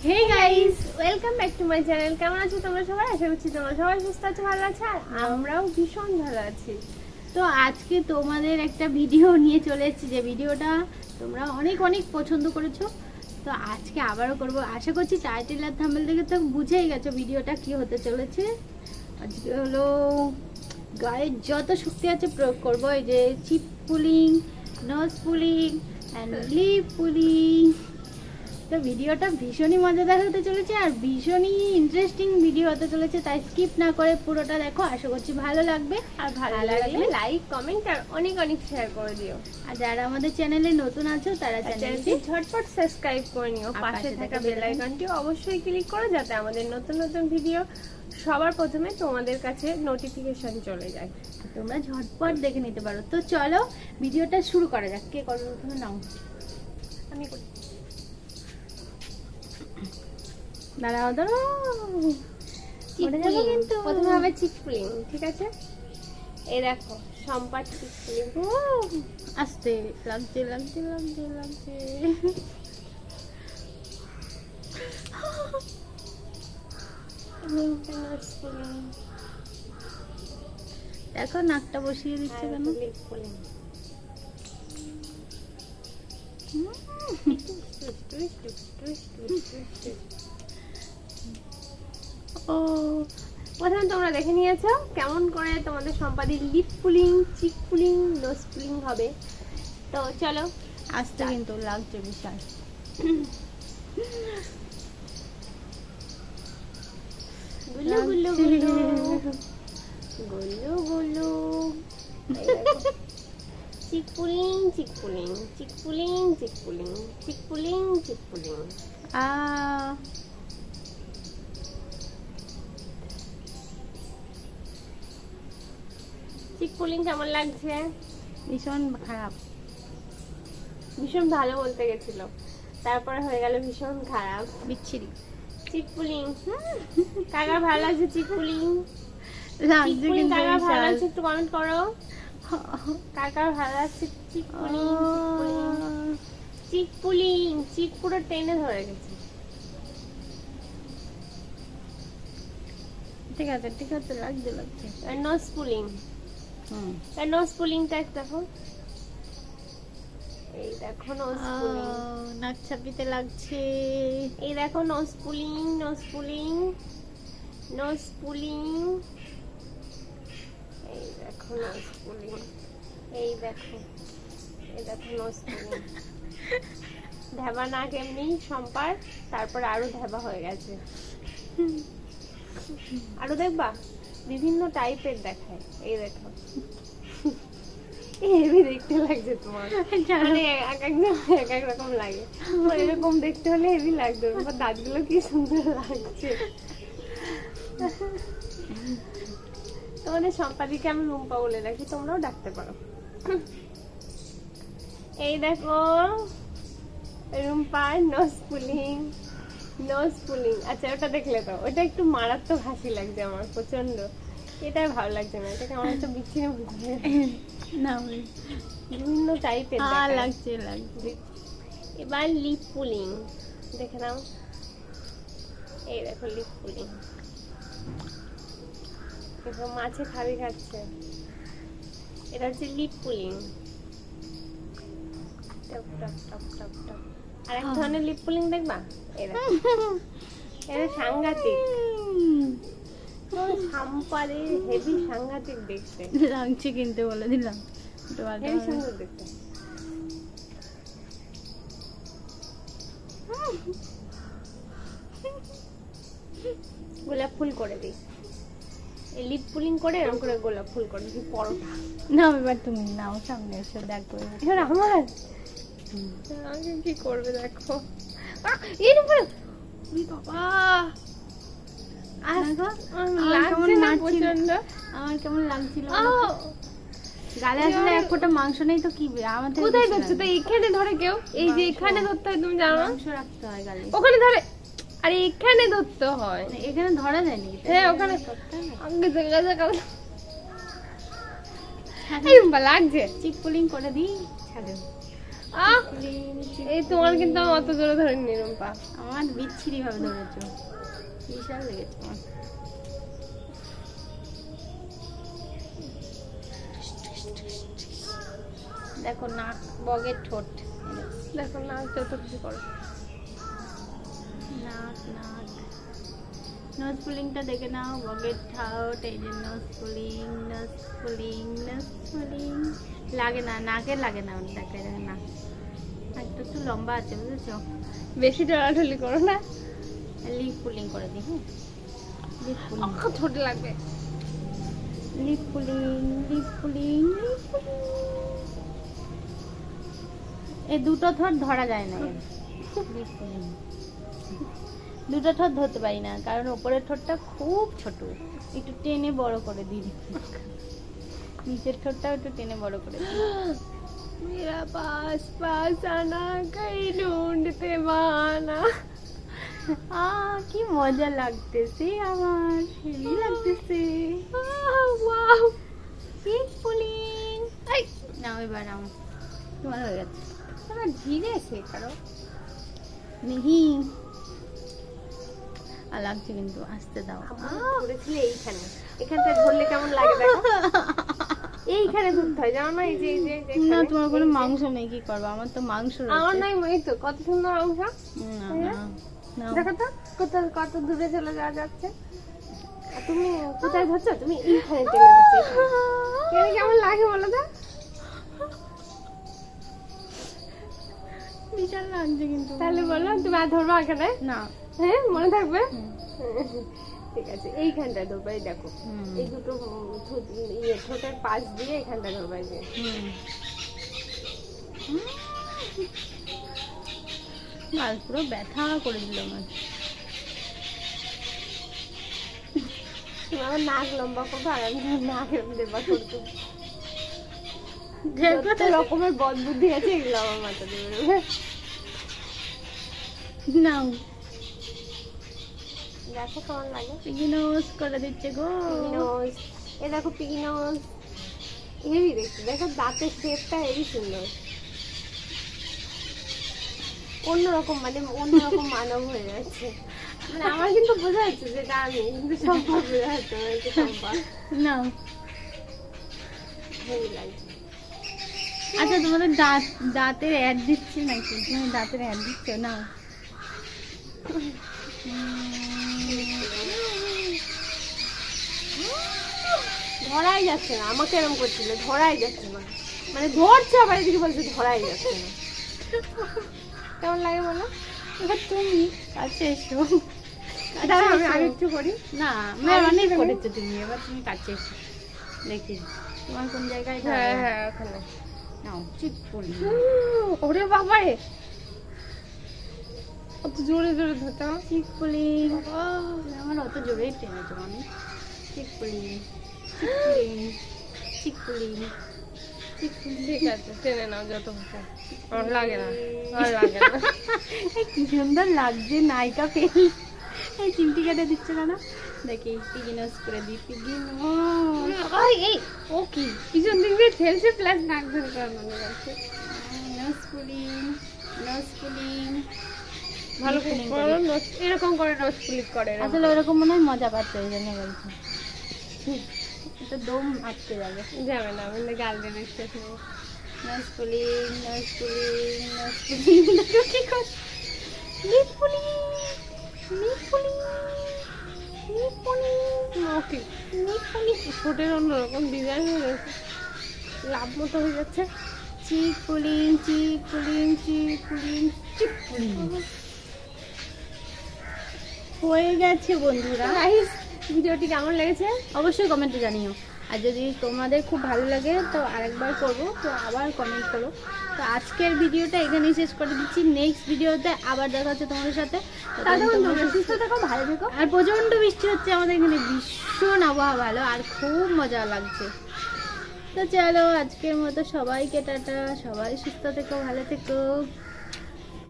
Hey guys, welcome back to my channel. কেমন আছো তোমরা সবাই? আশা করছি তোমরা সবাই সুস্থ আছো, ভালো আছো, আর আমরাও ভীষণ ভালো আছি। তো আজকে তোমাদের একটা ভিডিও নিয়ে চলে এসেছি, যে ভিডিওটা তোমরা অনেক অনেক পছন্দ করেছো। তো আজকে আবারও করব। আশা করছি টাইটেল আর থাম্বনেল দেখে তো বুঝেই গেছো ভিডিওটা কি হতে চলেছে। আজকে হলো গায়ের যত শক্তি আছে প্রয়োগ করবো, এই যে cheek pulling, nose pulling and lip pulling. তো ভিডিওটা ভীষণই মজাদার হতে চলেছে আর ভীষণই ইন্টারেস্টিং ভিডিও হতে চলেছে, তাই স্কিপ না করে পুরোটা দেখো। আশা করছি ভালো লাগবে। আর ভালো লাগলে লাইক, কমেন্ট আর অনেক অনেক শেয়ার করে দিও। আর যারা আমাদের চ্যানেলে নতুন আছো তারা চ্যানেলটি ঝটপট সাবস্ক্রাইব করে নিও। আর পাশে থাকা বেল আইকনটি অবশ্যই ক্লিক করো, যাতে আমাদের নতুন নতুন ভিডিও সবার প্রথমে তোমাদের কাছে নোটিফিকেশন চলে যায়। তোমরা ঝটপট দেখে নিতে পারো। তো চলো ভিডিওটা শুরু করা যাক। কে করবে প্রথমে? নাও, আমি করি। দাঁড়াও দাঁড়াও, পড়ে যাবো কিন্তু। প্রথমে হবে চিক পুলিং, ঠিক আছে? এই দেখো সম্পার চিক পুলিং। আস্তে, লাগছে লাগছে লাগছে লাগছে। দেখো নাকটা বসিয়ে দিচ্ছে কেন? ও, প্রথমে তোমরা দেখে নিয়েছো কেমন করে তোমাদের সম্পাদি lip pulling, cheek pulling, nose pulling হবে। তো চলো, আস্তে কিন্তু লাগছে বিশাল। গুলু গুলু গুলু গুলু গুলু। চিক pulling, cheek pulling, cheek pulling, cheek pulling, cheek pulling, cheek pulling. Cheek pulling কেমন লাগছে? ভীষণ খারাপ। ভীষণ ভালো বলতে গেছিল, তারপরে হয়ে গেল ভীষণ খারাপ, বিচ্ছিরি। চিক পুলিং কাকার ভালো লাগছে? চিক পুলিং, চিক লাগছে পুলিং কিন্তু কাকার ভালো বিশাল। লাগছে? একটু কমেন্ট করো কাকার ভালো লাগছে চিক পুলিং। চিক পুলিং, চিক পুরো টেনে ধরে গেছে। ঠিক আছে ঠিক আছে, লাগছে লাগছে। আর নোজ পুলিং, আর নোজ পুলিংটা দেখো, এই দেখো নোজ পুলিং, নাক ছাপিতে লাগছে। এই দেখো nose pulling, nose pulling, nose pulling, এই দেখো নোজ পুলিং, এই দেখো, এই দেখো নোজ পুলিং। ঢেবা না কেমনি সম্পার, তারপর আরো ঢেবা হয়ে গেছে। আরো দেখবা বিভিন্ন টাইপের দেখায়। এই দেখো, হেভি দেখতে লাগছে তোমার, মানে এক একজন এক এক রকম লাগে। এরকম দেখতে হলে হেভি লাগবে। তোমার দাঁতগুলো কি সুন্দর লাগছে। তোমাদের সম্পাদিকে আমি রুম্পা বলে রাখি, তোমরাও ডাকতে পারো। এই দেখো রুম্পার নোজ পুলিং, নোজ পুলিং। আচ্ছা ওটা দেখলে তো, ওটা একটু মারাত্মক হাসি লাগছে আমার প্রচন্ড। এটাই ভালো লাগছে না, এটাকে আমার একটু বিচ্ছিন্ন না বিভিন্ন টাইপের লাগছে লাগছে। এবার লিপ পুলিং দেখে নাও। এই দেখো লিপ পুলিং, দেখো মাছে খাবি খাচ্ছে। এটা হচ্ছে lip pulling. Top top top top top. আর এক ধরনের লিপ পুলিং দেখবা, এই দেখো, এটা সাংঘাতিক। সম্পারে হেভি সাংঘাতিক দেখতে লাগছে কিন্তু, বলে দিলাম। হেভি সুন্দর দেখতে। গোলাপ ফুল করে দিই, এই লিপ পুলিং করে এরকম করে গোলাপ ফুল করে দিই পরোটা। না এবার তুমি নাও, সামনে এসে দেখো। এবার আমার আগে কি করবে দেখো। এর উপরে বাবা লাগছে না প্রচন্ড। আমার কেমন লাগছিল, গালে আসলে এক ফোঁটা মাংস নেই তো কি আমাদের। কোথায় ধরছো? তো এখানে ধরে কেউ, এই যে এখানে ধরতে হয়, তুমি জানো? মাংস রাখতে হয় গালে। ওখানে ধরে, আরে এখানে ধরতে হয়। এখানে ধরা যায়নি। হ্যাঁ ওখানে আগে দেখা যাক। এই লাগছে। চিক পুলিং করে দিই, ছাড়ো। আহ চিকলিং, এই তোমার কিন্তু আমি অত জোরে ধরিনি রুম্পা। আমার বিচ্ছিরি ভাবে ধরেছো, বিশাল লেগেছে আমার। দেখো নাক, বগের ঠোঁট, দেখো না যত কিছু করো। নাক নাক নোজ পুলিংটা দেখে নাও, বগের ঠোঁট, এই যে nose pulling, nose pulling, nose pulling. লাগে না, নাকে লাগে না, দেখে না একটা একটু লম্বা আছে বুঝেছো। বেশি ঢলাঢলি করো না, লিপ পুলিং করে দিই। হ্যাঁ, লিপ পুলিং, ছোট লাগবে। Lip pulling, lip pulling, lip pulling. এই দুটো ঠোঁট ধরা যায় না এর। লিপ পুলিং দুটো ঠোঁট ধরতে পারি না, কারণ উপরের ঠোঁটটা খুব ছোট, একটু টেনে বড় করে দিই। নিচের ঠোঁটটাও একটু টেনে বড় করে দিই। मेरा पास पास आना कहीं ढूंढते बहाना। কি মজা লাগতেছে আমার, হেভি লাগতেছে। वाह লিপ পুলিং। এই নাও, এবার নাও, তোমার হয়ে গেছে। थोड़ा धीरे से करो। নেহি আর লাগছে কিন্তু, আসতে দাও। ধরেছিলে এইখানে, এখানটা ধরলে কেমন লাগে দেখো। এইখানে ধরতে হয় জানো না, এই যে এই যে না, এখানে। তোমার কোনো মাংস নেই, কি করবো? আমার তো মাংস রয়েছে। আমার নাই, এই তো কত সুন্দর অংশ। না, না, না। দেখো তো কত কত দূরে চলে যাওয়া যাচ্ছে। আর তুমি কোথায় ধরছো? তুমি এইখানে টেনে ধরছো, এখানে কেমন লাগে বলো তো? বিশাল লাগছে কিন্তু। তাহলে বলো তুমি আর ধরবা এখানে? না। হ্যাঁ মনে থাকবে। হুম। ঠিক আছে, এইখানটায় ধরবা, এই দেখো হুম। এই দুটো ঠোঁটের পাশ দিয়ে এখানটা ধরবা, এই যে। গাল পুরো ব্যথা করে দিল আমার। তুমি আমার নাক লম্বা করবো আর আমি নাক এরকম দেবা করবো। যত রকমের বদ বুদ্ধি আছে এগুলো আমার মাথা দিয়ে বেরোবে। নাও, দেখো কেমন লাগে। পিগি নোজ করে দিচ্ছে গো। পিগি নোজ, এ দেখো পিগি নোজ, হেভি দেখতে। দেখো দাঁতের শেপটা হেভি সুন্দর, অন্যরকম, মানে অন্যরকম মানব হয়ে যাচ্ছে। মানে আমার কিন্তু বোঝা যাচ্ছে যেটা আমি, কিন্তু সম্ভব বোঝা যাচ্ছে না, এটা সম্ভব। নাও। হেভি লাগছে। আচ্ছা, তোমাদের দাঁতের অ্যাড দিচ্ছে নাকি? তুমি দাঁতের অ্যাড দিচ্ছ? নাও। ধরাই যাচ্ছে না, আমাকে এরকম করছিল, ধরাই যাচ্ছে না। মানে ধরছে আবার এদিকে বলছে ধরাই যাচ্ছে না। কেমন লাগে বলো? এবার তুমি কাছে এসো। দাঁড়াও, আমি আগে একটু করি। না, অনেক করেছো তুমি, এবার তুমি কাছে এসো, দেখি তোমার কোন জায়গায় ধরে। হ্যাঁ হ্যাঁ ওখানে। নাও, চিক পুলি। ওরে বাবা রে, অত জোরে জোরে ধরতে হবে। চিক পুলি। আমার অত জোরেই টেনেছো আমি। চিক পুলি, চিক পুলি, চিক পুলি, চিক পুলি। ঠিক আছে, টেনে নাও যত ভাষা। আমার লাগে না, আর লাগে না। এই কি সুন্দর লাগছে নায়িকা ফেল। এই চিমটি কেটে দিচ্ছে না? দেখি পিগিনস করে দিই। পিগিনস। এই, এই, ও কি পিছন দিক দিয়ে ঠেলছে প্লাস নাক ধরে করানো যাচ্ছে। Nose pulling, nose pulling. ভালো করে করো, এরকম করে নোজ ক্লিক করে এরকম। আসলে ওরকম মনে হয় মজা পাচ্ছে, ওই জন্য বলছি। এটা দম আটকে যাবে। যাবে না, আমাদের গাল দিয়ে বিশ্বাস নেই। Nose pulling, nose pulling, nose pulling. কি করছে? Lip pulling, lip pulling, lip pulling, okay, lip pulling. ঠোঁটের অন্যরকম ডিজাইন হয়ে গেছে, লাভ মতো হয়ে যাচ্ছে। Cheek pulling, cheek pulling, cheek pulling, cheek pulling. হয়ে গেছে বন্ধুরা। গাইস, ভিডিওটি কেমন লেগেছে অবশ্যই কমেন্টে জানিও। আর যদি তোমাদের খুব ভালো লাগে তো আরেকবার করবো, তো আবার কমেন্ট করো। তো আজকের ভিডিওটা এখানেই শেষ করে দিচ্ছি। নেক্সট ভিডিওতে আবার দেখা হচ্ছে তোমাদের সাথে। ততক্ষণ তোমরা সুস্থ থাকো, ভালো থেকো। আর প্রচন্ড বৃষ্টি হচ্ছে আমাদের এখানে, ভীষণ আবহাওয়া ভালো আর খুব মজা লাগছে। তো চলো, আজকের মতো সবাইকে টাটা, সবাই সুস্থ থেকো, ভালো থেকো।